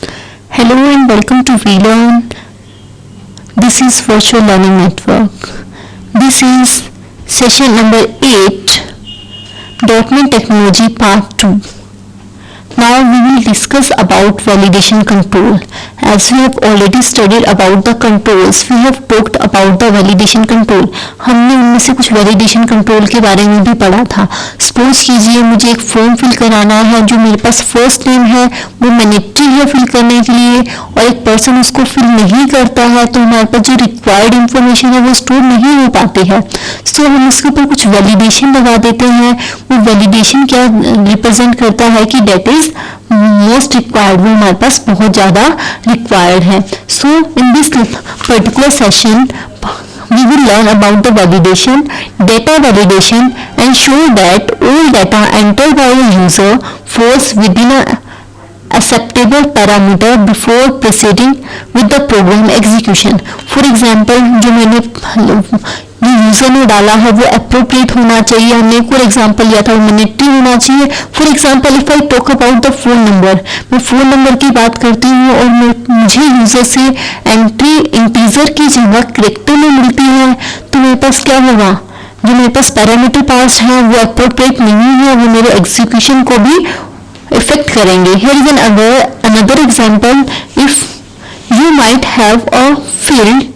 Hello and welcome to VLearn. This is Virtual Learning Network. This is session number 8, .NET Technology Part 2. Now we will discuss about validation control. As we have already studied about the controls, we have talked about the validation control. हमने उनमें से कुछ validation control के बारे में भी पढ़ा था. Suppose कीजिए मुझे एक फॉर्म फिल कराना है, जो मेरे पास फर्स्ट नेम है वो मैंडेटरी है फिल करने के लिए, और एक पर्सन उसको फिल नहीं करता है तो हमारे पास जो रिक्वायर्ड इंफॉर्मेशन है वो स्टोर नहीं हो पाती है. सो हम इसके ऊपर कुछ वैलिडेशन लगा देते हैं. वो वैलिडेशन क्या रिप्रेजेंट करता है कि डेट इज मोस्ट रिक्वायर्ड, वो हमारे पास बहुत ज़्यादा रिक्वायर्ड है. So in this particular session we will learn about the validation, data validation, and show that all data entered by a user falls within a acceptable parameter before proceeding with the program execution. For example, जो मैंने user ने डाला है वो appropriate होना चाहिए. हमने एक और एग्जांपल लिया था, वो मैंडेटरी होना चाहिए. For example if I talk about the phone number, मैं फोन नंबर की बात करती हूँ और मुझे यूजर से एंट्री इंटीजर की जगह कैरेक्टर में मिलती है, तो मेरे पास क्या होगा, जो मेरे पास पैरामीटर पास है वो अप्रोप्रिएट नहीं है, वो मेरे एग्जीक्यूशन को भी इफेक्ट करेंगे. Here is another example. If you might have a field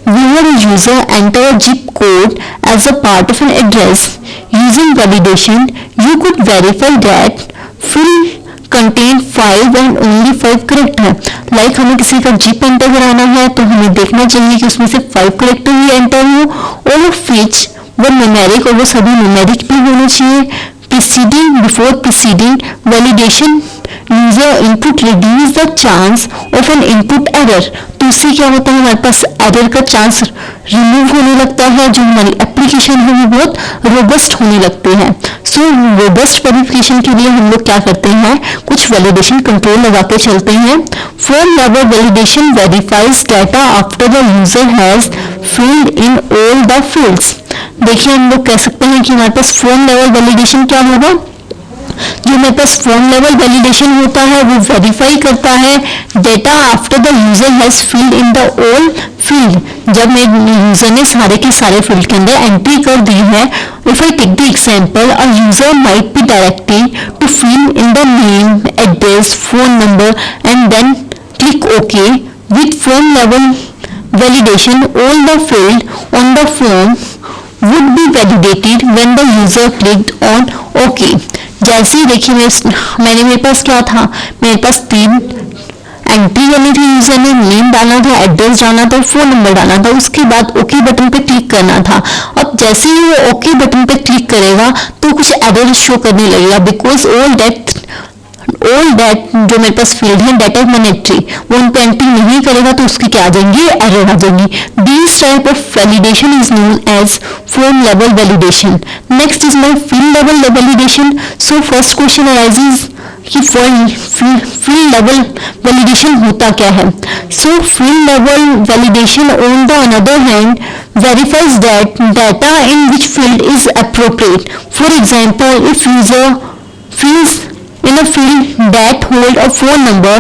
where a user enter a zip code as a part of an address. Using validation, you could verify that field contain 5 and only 5 character. Like हमें किसी का zip enter कराना है तो हमें देखना चाहिए कि उसमें से 5 character ही एंटर हो, all of which वो न्यूमेरिक, और वो सभी न्यूमेरिक भी होने चाहिए. Before proceeding validation, user input reduce the chance of an input error. तो इससे क्या होता है, हमारे पास एरर का चांस रिमूव होने लगता है, जो हमारी एप्लीकेशन है वो बहुत रोबस्ट होने लगते हैं. सो रोबस्ट वेरिफिकेशन के लिए हम लोग क्या करते हैं, कुछ वैलिडेशन कंट्रोल लगा के चलते हैं. Form level validation verifies data after the user has filled in all the fields. देखिए हम लोग कह सकते हैं कि हमारे पास फॉर्म लेवल वैलिडेशन क्या होगा, जो मेरे पास फॉर्म लेवल वैलिडेशन होता है वो वेरीफाई करता है data after the user has filled in the all field. जब मेरे यूजर ने सारे के सारे फील्ड के अंदर एंट्री कर दी है. If I take the example, a user might be directed to fill in the name, address, phone number and then click okay. With form level validation, all the field on the form would be validated when the user clicked on OK. जैसे देखिए मेरे पास क्या था, मेरे पास 3 entry करनी थी. User ने name डालना था, एड्रेस डालना था, फोन नंबर डालना था, उसके बाद ओके बटन पे क्लिक करना था. अब जैसे ही वो ओके बटन पे क्लिक करेगा तो कुछ एरर शो करने लगेगा, बिकॉज ऑल दैट जो मेरे पास फील्ड है डेटा मैंडेटरी, वो उन पे एंट्री नहीं करेगा तो उसकी क्या आ जाएंगी, एरर आ जाएंगी. This type of validation is known as form level validation. Next is my field level validation. So first question arises कि फील्ड लेवल वैलिडेशन होता क्या है. So field level validation on the another hand verifies that data in which field is appropriate. For example, if user fills in a field that hold a phone number,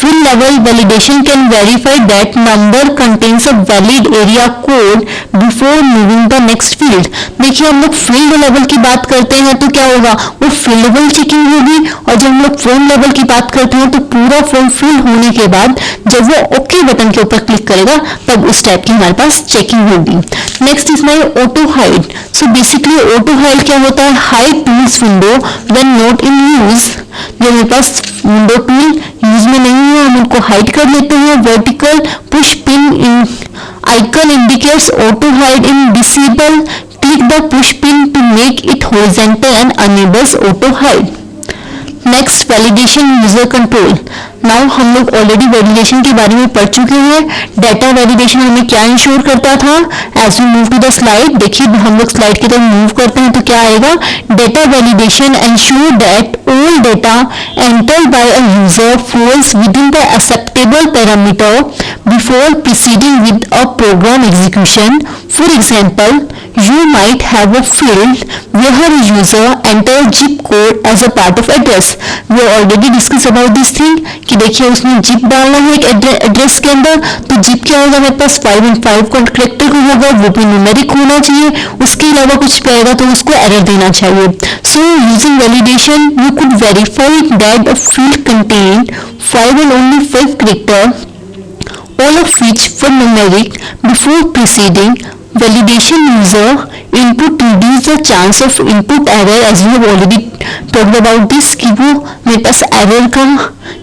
field level validation can verify that number contains a valid area code before moving the next field. देखिए हम लोग field level की बात करते हैं तो क्या होगा, वो फील्ड लेवल चेकिंग होगी, और जब हम लोग फॉर्म लेवल की बात करते हैं तो पूरा फॉर्म फिल होने के बाद जब वो ओके बटन के ऊपर क्लिक करेगा तब उस टाइप की हमारे पास चेकिंग होगी. Next is my auto hide. So basically auto hide क्या होता है, hide tools window when not in use. जो मेरे पास विंडो टूल यूज में नहीं है हम उनको हाइड कर लेते हैं. Vertical push pin in icon indicates auto hide in disable. Click the push pin to make it horizontal and enables auto hide. Next validation user control. Now हम लोग ऑलरेडी वैलिडेशन के बारे में पढ़ चुके हैं. डेटा वैलिडेशन हमें क्या इंश्योर करता था. As we move to the slide, देखिए हम लोग स्लाइड की तरफ मूव करते हैं तो क्या आएगा, data validation ensure that all data entered by a user falls within the acceptable parameter before proceeding with a program execution. For example, you might have a field where a user enter zip code as a part of address. We already discussed about this thing कि देखिए उसमें zip डालना है एक address के अंदर, तो zip क्या होगा मेरे पास 5 and 5 करेक्टर को होगा, वो भी न्यूमेरिक होना चाहिए, उसके अलावा कुछ भी आएगा तो उसको एरर देना चाहिए. So using validation you could verify that a field contained 5 and only 5 character, all of which were numeric. Before proceeding, validation user input reduce the chance of input error, as we have already talked about this कि वो मेरे पास error का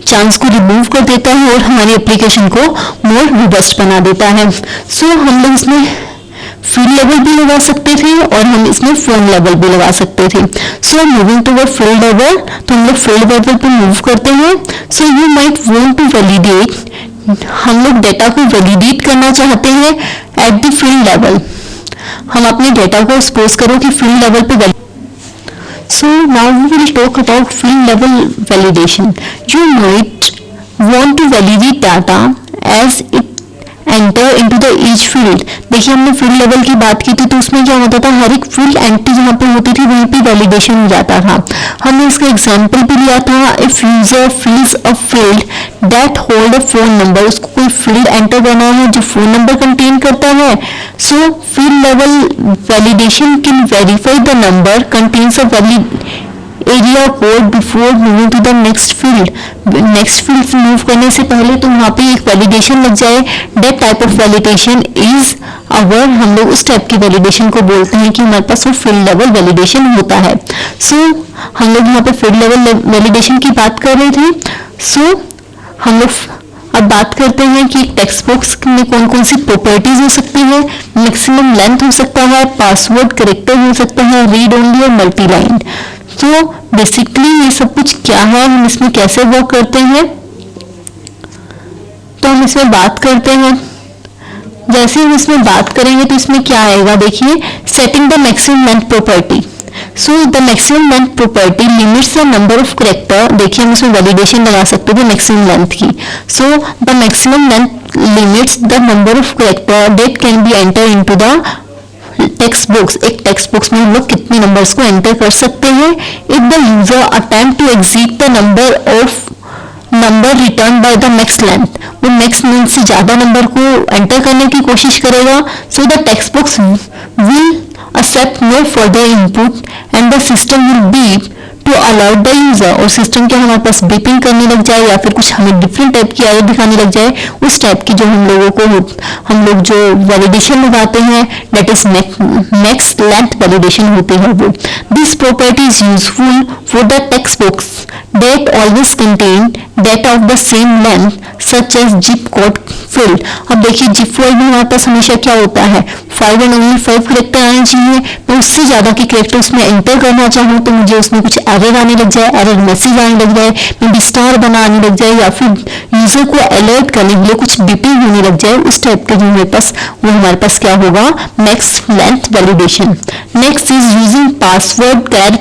chance को remove कर देता है और हमारी एप्लीकेशन को मोर रोबस्ट बना देता है. सो हम लोग इसमें फील्ड लेवल भी लगा सकते थे और हम इसमें फॉर्म लेवल भी लगा सकते थे. So moving to field level, तो हम लोग फील्ड लेवल पर मूव करते हैं. So you might want to validate, हम लोग डेटा को वैलिडेट करना चाहते हैं एट द फील्ड लेवल. हम अपने डेटा को सपोज करो कि फील्ड लेवल पे. So now we will talk about field level validation. You might want to validate data as it enter into the each field. देखिए हमने फील्ड लेवल की बात की थी तो उसमें क्या होता था, हर एक फील्ड एंट्री जहाँ पे होती थी वहीं पे वैलिडेशन हो जाता था. हमने इसका एग्जांपल भी लिया था. If user fills a field that hold a phone number, उसको कोई फील्ड एंटर करना है जो फोन नंबर कंटेन करता है. So field level validation can verify the number contains a valid area code before moving to the next field. Next field से move करने से पहले तो वहाँ पे एक वैलिडेशन लग जाए. That type of validation is our, हम लोग उस टाइप की वैलिडेशन को बोलते हैं कि हमारे पास वो फील्ड लेवल वैलिडेशन होता है. सो हम लोग यहाँ पे फील्ड लेवल वैलिडेशन की बात कर रहे थे. सो हम लोग अब बात करते हैं कि टेक्स्ट बॉक्स में कौन कौन सी प्रॉपर्टीज हो सकती है. मैक्सिमम लेंथ हो सकता है, पासवर्ड करेक्टर हो सकता है, रीड ओनली और मल्टी लाइन. तो बेसिकली ये सब कुछ क्या है, हम इसमें कैसे वर्क करते हैं, तो हम इसमें बात करते हैं. जैसे हम इसमें बात करेंगे तो इसमें क्या आएगा, देखिए setting the maximum length property. So the maximum length property limits the number of character. देखिए हम इसमें वैलिडेशन लगा सकते हैं मैक्सिमम लेंथ की. So the maximum length limits the number of character that can be enter into the text box. एक text box में हम लोग कितने नंबर्स को एंटर कर सकते हैं. If the user attempt to exit the number return by the max length, वो मैक्स लेंथ से ज्यादा नंबर को एंटर करने की कोशिश करेगा. So the text box will accept no further input and the system will beep to allow the user. और system क्या हमारे पास बीपिंग करने लग जाए या फिर कुछ हमें डिफरेंट टाइप की एरर दिखाने लग जाए, उस टाइप की जो हम लोग जो वैलिडेशन लगाते हैं that is max length validation होते हैं वो. This property is useful for the text box that always contain data of the same length such as zip code field. अब देखिए जिप कोड में हमारे पास हमेशा क्या होता है, 5 and only 5 करेक्टर आने चाहिए. मैं उससे ज्यादा के करेक्टर उसमें एंटर करना चाहूँ तो मुझे उसमें कुछ एरर आने लग जाए, एरर मैसेज आने लग जाए, मे बी स्टार बनाने लग जाए या फिर यूजर को अलर्ट करने के लिए कुछ बीपिंग होने लग जाए. उस टाइप के जो हमारे पास वो हमारे पास क्या होगा, max length validation. Next is using password char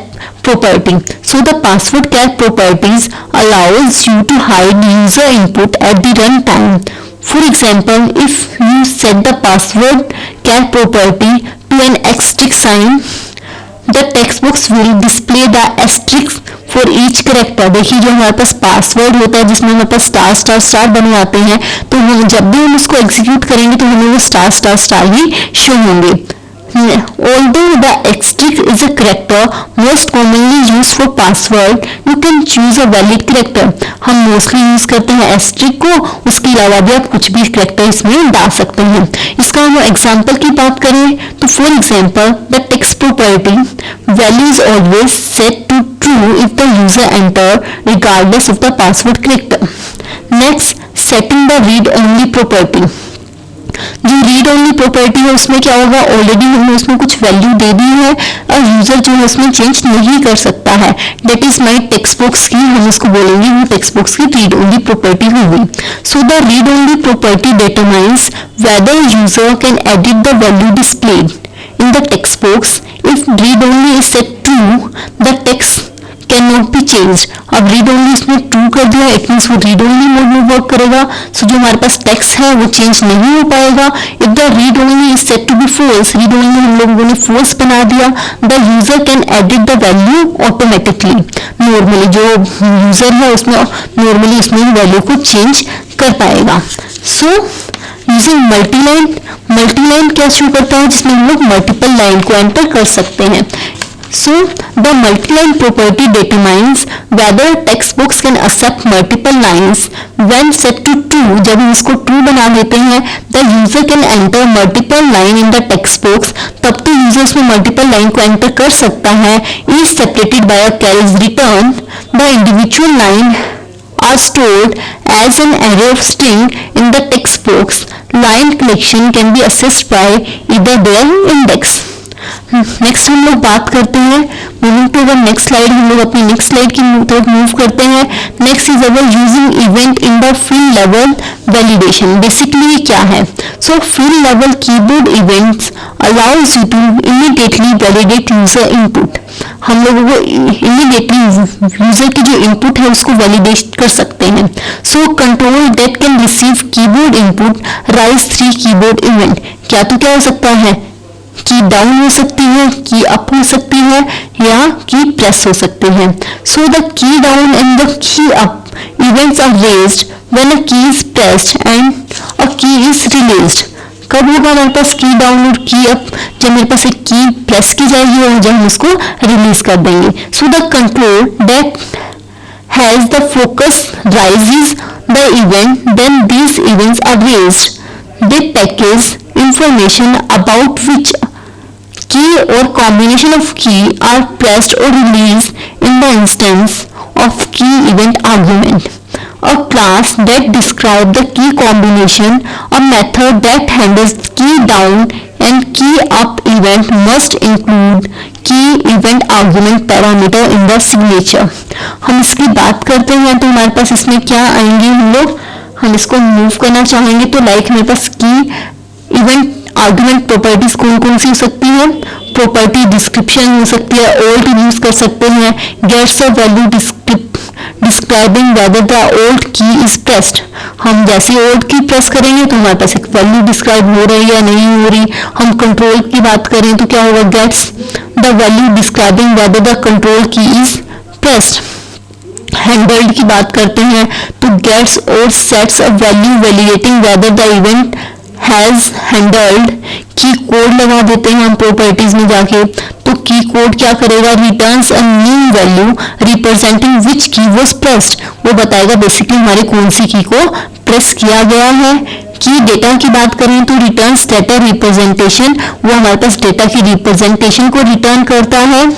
property. So the password char properties allows you to hide user input at the runtime. For example, if you set the password char property to an asterisk sign, the text box will display the asterisk for each character. देखिए जो हमारे पास password होता है जिसमें हमारे पास star star star बने आते हैं, तो हम जब भी हम उसको एग्जीक्यूट करेंगे तो हमें वो स्टार स्टार स्टार ही शो होंगे. Although the asterisk is a character most commonly used for password, you can choose a valid character. हम mostly यूज करते हैं asterisk को, उसके अलावा भी आप कुछ भी character इसमें डाल सकते हैं. इसका हम एग्जाम्पल की बात करें तो for example the text property value is always set to true if the user enter regardless of the password character. Next, setting the read only property. जो रीड ओनली प्रॉपर्टी है उसमें क्या होगा, ऑलरेडी हमने उसमें कुछ वैल्यू दे दी है और यूजर जो है उसमें चेंज नहीं कर सकता है. That is my text box की, हम इसको बोलेंगे वो टेक्स्ट बॉक्स की रीड ओनली प्रॉपर्टी होगी. So the read only property determines weather user can edit the value displayed in the text box. If read only is set true, the text can not be change. अब read only इसमें true कर दिया, it means वो read only mode में work करेगा। सो जो हमारे पास text है वो चेंज नहीं हो पाएगा। If the read only is set to be false, read only हम लोगों ने फॉल्स बना दिया, the user can edit the value automatically. Normally जो यूजर है उसमें नॉर्मली उसमें वैल्यू को चेंज कर पाएगा। सो यूजिंग मल्टीलाइन क्या शो करता है, जिसमें हम लोग मल्टीपल लाइन को एंटर कर सकते हैं। So the multi-line property determines whether text box can accept multiple lines. When set to true, जब हम इसको true बना देते हैं, the user can enter multiple line in the text box. तब तो user उसमें multiple line को enter कर सकता है. Is separated by a carriage return. The individual line are stored as an array of string in the text box. Line collection can be accessed by either their index. Next हम लोग बात करते हैं, moving to our next slide, हम लोग अपनी next slide की तरफ मूव करते हैं। Next is our using event in the field level validation. Basically ये क्या है? So field level keyboard events allows you to immediately validate user input. हम लोगों को इमीडिएटली यूजर की जो इनपुट है उसको वैलिडेट कर सकते हैं। So control that can receive keyboard input rise 3 keyboard event. क्या तो क्या हो सकता है? की डाउन हो सकती है, की अप हो सकती है, या की प्रेस हो सकती है। So the key down and the key up events are raised when a key is pressed and a key is released. कब होगा हमारे पास की डाउन और की अप? जब मेरे पास एक की प्रेस की जाएगी और जब हम उसको रिलीज कर देंगे। So the control that has the focus raises the event, then these events are raised. They package information about which key or combination of key are pressed or released in the instance of key event argument. A class that describes the key combination, a method that handles key down and key up event must include key event argument parameter in the signature. हम इसकी बात करते हैं तो हमारे पास इसमें क्या आएंगे हम इसको मूव करना चाहेंगे तो लाइक हमारे पास की इवेंट आर्गुमेंट प्रॉपर्टीज कौन कौन सी हो सकती है? प्रॉपर्टी डिस्क्रिप्शन हो सकती है, ओल्ड यूज कर सकते हैं, gets a value describing whether the old key is pressed. हम जैसे ओल्ड की प्रेस करेंगे तो हमारे पास एक वैल्यू डिस्क्राइब हो रही है या नहीं हो रही। हम कंट्रोल की बात करें तो क्या होगा? Gets the value describing whether the control key is pressed. Handled की बात करते हैं तो गेट्स और sets a value validating whether the event has handled. Key code लगा देते हैं हम प्रॉपर्टीज में जाके तो की कोड क्या करेगा? Returns a new value representing which key was pressed. वो बताएगा बेसिकली हमारे कौन सी की को प्रेस किया गया है। की डेटा की बात करें तो रिटर्न्स डेटा रिप्रेजेंटेशन, वो हमारे पास डेटा की रिप्रेजेंटेशन को रिटर्न करता है।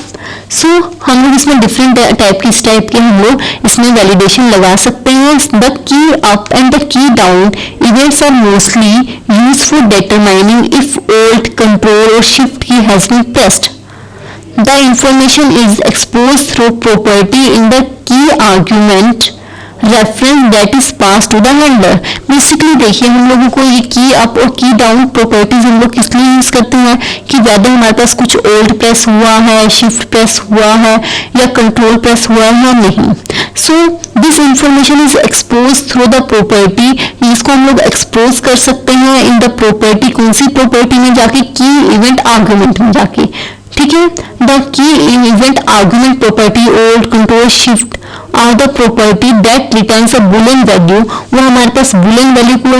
सो हम लोग इसमें डिफरेंट टाइप के हम लोग इसमें वैलिडेशन लगा सकते हैं। The key up and the key down events are mostly used for determining if old control और shift key has been pressed. The information is exposed through property in the key argument reference that is pass to the handler. Basically देखिए हम लोगों को ये की up और की down properties हम लोग किस लिए यूज करते हैं कि वेदर हमारे पास कुछ ओल्ड प्रेस हुआ है, शिफ्ट प्रेस हुआ है या कंट्रोल प्रेस हुआ है या नहीं। So this information is expose through the property. इसको हम लोग एक्सपोज कर सकते हैं इन द प्रॉपर्टी। कौन सी प्रॉपर्टी में जाके? की इवेंट आर्गुमेंट में जाके। ठीक है, the key event argument property old control shift are the property that returns a boolean value. वो हमारे पास बुलियन वैल्यू को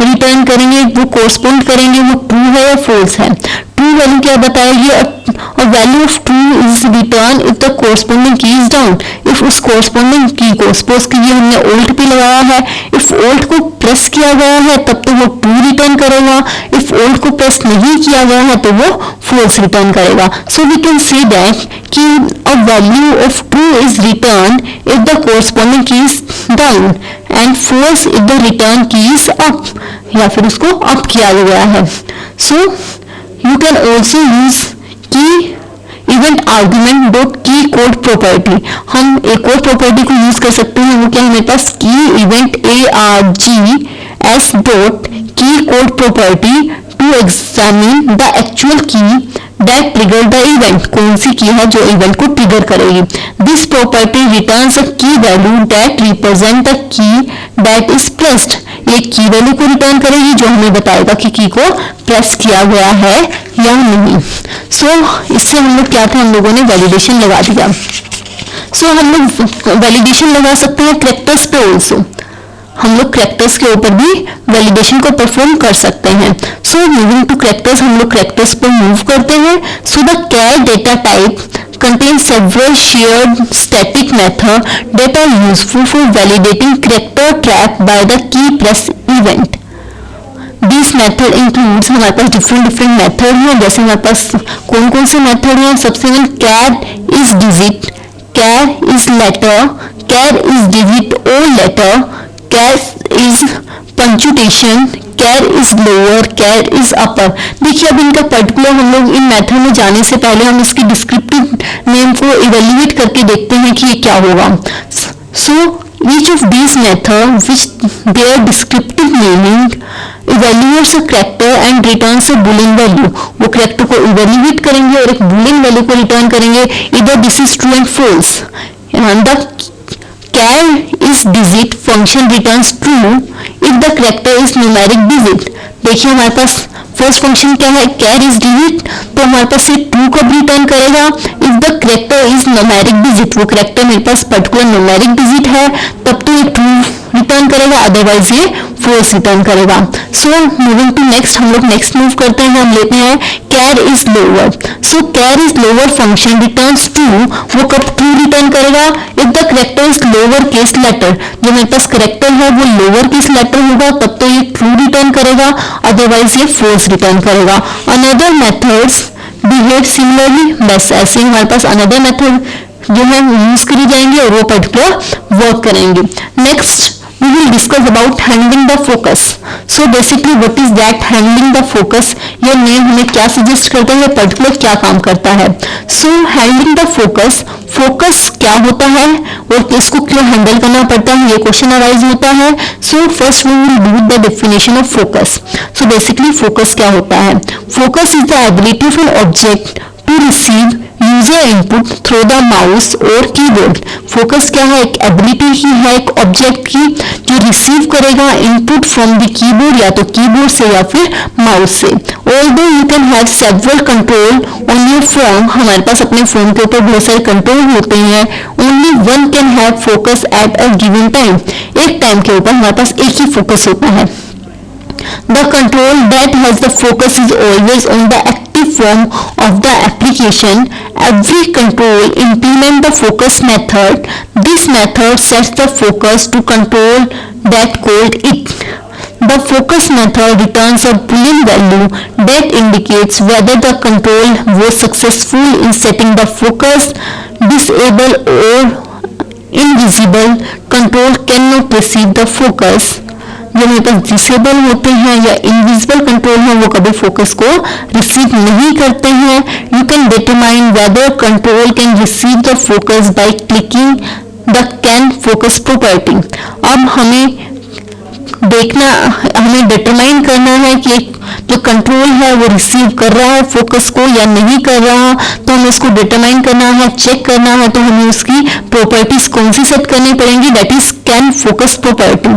रिटर्न करेंगे, वो कोरस्पॉन्ड करेंगे वो ट्रू है या फॉल्स है। ट्रू वैल्यू क्या बताएगी? और value of true is return if the corresponding key is down. If उस कोरस्पॉन्डिंग की को सपोज कीजिए हमने ओल्ड पे लगाया है, इफ ओल्ड को प्रेस किया गया है तब तो वो ट्रू रिटर्न करेगा, इफ ओल्ड को प्रेस नहीं किया गया है तो वो फॉल्स रिटर्न करेगा। So we can say that कि a value of true is return if the corresponding key is down and false if the return key is up, या फिर उसको अप किया गया है। सो you can also use key event argument dot key code property। हम एक और property को यूज कर सकते हैं, वो क्या है हमारे पास? की event args dot key code property to examine the actual key that trigger the event, कौन सी की है जो इवेंट को ट्रिगर करेगी। दिस प्रॉपर्टी रिटर्न्स अ की value that represent the key that is pressed, ये की वैल्यू को रिटर्न करेगी जो हमें बताएगा कि की को प्रेस किया गया है या नहीं। इससे हम लोग क्या था, हम लोगों ने वैलिडेशन लगा दिया। हम लोग वैलिडेशन लगा सकते हैं कैरेक्टर्स पे ऑल्सो, हम लोग कैरेक्टर्स के ऊपर भी वैलिडेशन को परफॉर्म कर सकते हैं। मूविंग टू कैरेक्टर्स, हम लोग कैरेक्टर्स पर मूव करते हैं। The char data type contains several shared static methods that are useful for validating character trap by the key press event. These method includes, हमारे पास different मेथड हैं, जैसे हमारे पास कौन कौन से मेथड हैं। सबसे पहले char is digit, char is letter, char is digit और लेटर, char is punctuation, char is lower, char is upper. देखिए अब इनका पर्टिकुलर हम लोग इन मेथड में जाने से पहले हम इसकी डिस्क्रिप्टिव नेम को इवेल्युएट करके देखते हैं कि ये क्या होगा। Each of these methods which their descriptive naming evaluates a character and returns a boolean value, वो character को evaluate करेंगे और एक boolean value को return करेंगे, either this is true and false, and the char is digit function returns true if the character is numeric digit। देखिए हमारे पास first function क्या है, कैर इज डिजिट, तो हमारे पास ये ट्रू कब रिटर्न करेगा, if the character is numeric digit, वो कैरेक्टर मेरे पास पर्टिकुलर न्यूमेरिक डिजिट है तब तो ये ट्रू रिटर्न करेगा, अदरवाइज ये फॉल्स रिटर्न करेगा। मूविंग टू नेक्स्ट, हम लोग नेक्स्ट मूव करते हैं, हम लेते हैं char is lower. Char is lower function returns true, वो कब ट्रू रिटर्न करेगा, if the character is lower case letter, जो मेरे पास कैरेक्टर है वो लोअर केस लेटर होगा तब तो ये ट्रू रिटर्न करेगा, अदरवाइज ये फॉल्स रिटर्न करेगा। अनदर मेथड्स बिहेव सिमिलरली, बस ऐसे ही हमारे पास अनदर मेथड जो है यूज करी जाएंगे और वो पर्टिकुलर वर्क करेंगे। Next we will discuss about handling the focus. Basically what is that handling the focus, ये नेम हमें क्या सजेस्ट करता है, पर्टिकुलर क्या काम करता है। handling the focus, फोकस क्या होता है और इसको क्यों हैंडल करना पड़ता है, ये क्वेश्चन अराइज होता है। First we will do the definition of focus. Basically focus क्या होता है, focus is the ability of an object to receive user input through the mouse और कीबोर्ड। फोकस क्या है, एक एबिलिटी ही है एक ऑब्जेक्ट की जो रिसीव करेगा इनपुट फ्रॉम द कीबोर्ड, या तो कीबोर्ड से या फिर माउस से। Although you can have several control on your phone, हमारे पास अपने फोन के ऊपर बहुत सारे कंट्रोल होते हैं। Only one can have focus at a given time, एक टाइम के ऊपर हमारे पास एक ही फोकस होता है। The control that has the focus is always on the active form of the application. Every control implement the focus method. This method sets the focus to control that called it. The focus method returns a boolean value that indicates whether the control was successful in setting the focus. Disable or invisible control cannot receive the focus. जो मेरे पास disable होते हैं या invisible control है वो कभी focus को receive नहीं करते हैं। You can determine whether control can receive the focus by clicking the can focus property. अब हमें डिटरमाइन करना है कि जो कंट्रोल है वो रिसीव कर रहा है फोकस को या नहीं कर रहा, तो हमें इसको डिटरमाइन करना है, चेक करना है, तो हमें उसकी प्रॉपर्टीज कौन सी सेट करनी पड़ेंगी, that is can focus property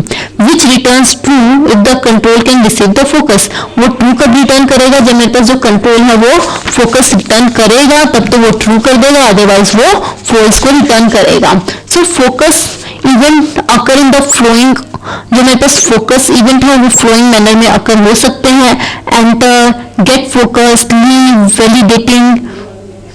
which returns true if the control can receive the focus. वो ट्रू कब रिटर्न करेगा, जब मेरे पास जो कंट्रोल है वो फोकस रिटर्न करेगा तब तो वो ट्रू कर देगा, अदरवाइज वो फॉल्स को रिटर्न करेगा। Focus event occur in the flowing, जो मेरे पास फोकस इवेंट है वो फ्लोइंग मैनर में अकर हो सकते हैं। Enter, get focused, leave,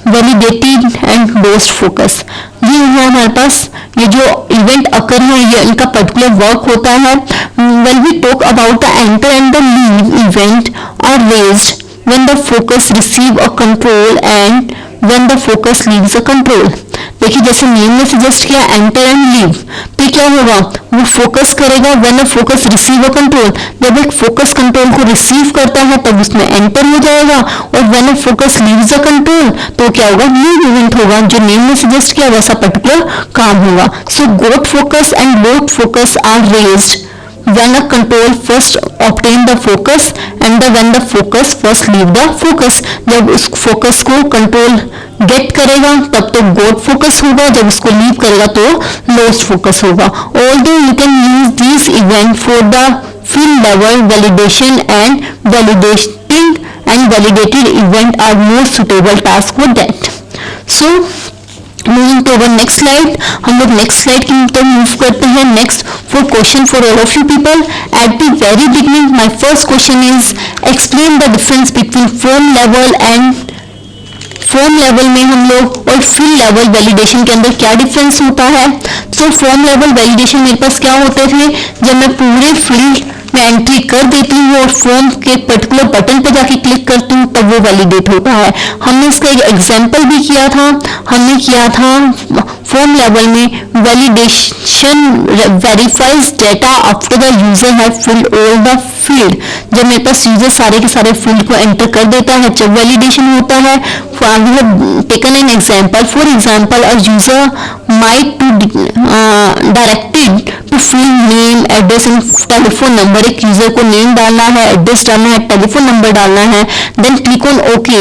validated and lost focus, ये है हमारे पास ये जो इवेंट अकर है ये इनका पर्टिकुलर वर्क होता है। When we talk about the enter and the leave event are raised when the focus receive a control and when the focus leaves a control. देखिए जैसे नेम ने सजेस्ट किया enter and leave, तो क्या होगा, वो फोकस करेगा when a focus receive a control. जब एक फोकस कंट्रोल को रिसीव करता है तब उसमें एंटर हो जाएगा, और when a focus leaves a control तो क्या होगा, लीव इवेंट होगा। जो नेम ने सजेस्ट किया वैसा पर्टिकुलर काम होगा। So got focus and lost focus are raised when a control first obtain the focus and when the focus first leave the focus. जब उस focus को control get करेगा तब तो got focus होगा, जब उसको leave करेगा तो lost focus होगा. Although you can use these event for the field level validation and validated event are more suitable task for that. So moving to our next slide, हम लोग next slide की तरफ move करते हैं. Next for question for all of you people. At the very beginning my first question is explain the difference between form level and form level में हम लोग और फील्ड लेवल वैलिडेशन के अंदर क्या डिफरेंस होता है. तो फॉर्म लेवल वैलिडेशन मेरे पास क्या होते थे, जब मैं पूरे फील्ड में एंट्री कर देती हूँ और फॉर्म के पर्टिकुलर बटन पर जाके क्लिक करती हूँ तब वो वैलिडेट होता है. हमने इसका एक एग्जांपल भी किया था. हमने किया था फॉर्म लेवल में validation verifies data after the user have filled all the field. जब मेरे पास यूजर सारे के सारे फील्ड को एंटर कर देता है जब वैलिडेशन होता है. we have taken an example. For example, a user might to directed to fill name, address and telephone number. एक यूजर को नेम डालना है, एड्रेस डालना है, टेलीफोन नंबर डालना है, then click on OK.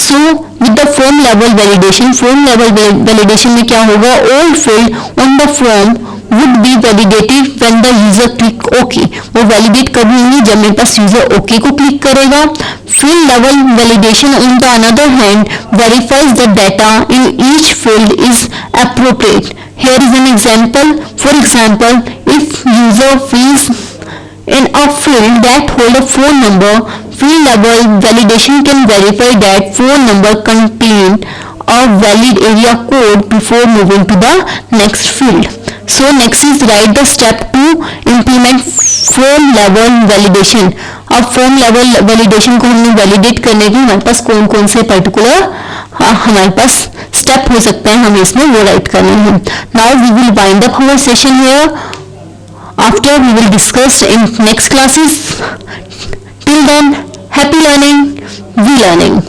So with the form level validation में क्या होगा, all field on the form would be validated when the user click OK. वो वैलिडेट कभी नहीं जब मेरे पास यूजर OK को क्लिक करेगा. Field level validation on the other hand verifies the data in each field is appropriate. Here is an example. For example, if user fills in a field that hold a phone number, field level validation can verify that phone number contain a valid area code before moving to the next field. So next is write the step to implement form level validation. अब form level validation को हमने validate करने के हमारे पास कौन कौन से particular हमारे पास step हो सकते हैं, हमें इसमें वो write करने हैं. Now we will wind up our session here. After we will discuss in next classes. Till then, happy learning, we learning.